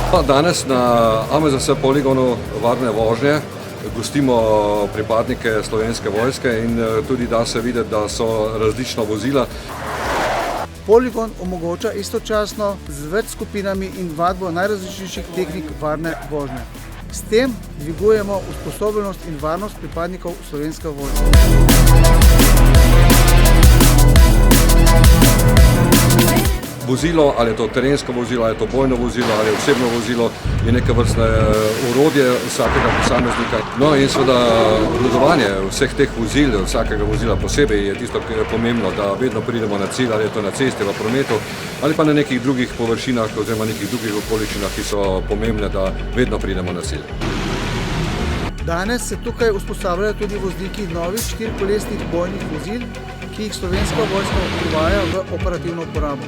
Danes na AMZS poligonu varne vožnje gostimo pripadnike Slovenske vojske in tudi da se videti, da so različna vozila. Poligon omogoča istočasno z več skupinami in vadbo najrazličnejših tehnik varne vožnje. S tem dvigujemo usposobljenost in varnost pripadnikov Slovenske vojske. Vozilo, ali je to terensko vozilo, ali je to bojno vozilo, ali je osebno vozilo, je neke vrste orodje vsakega posameznika. No in seveda obvladovanje vseh teh vozil, vsakega vozila posebej je tisto, ki je pomembno, da vedno pridemo na cilj, ali je to na cesti, v prometu, ali pa na nekih drugih površinah oziroma nekih drugih okoliščinah, ki so pomembne, da vedno pridemo na cilj. Danes se tukaj usposabljajo tudi vozniki novih štirikolesnih bojnih vozil, ki jih Slovenska vojska uvaja v operativno uporabo.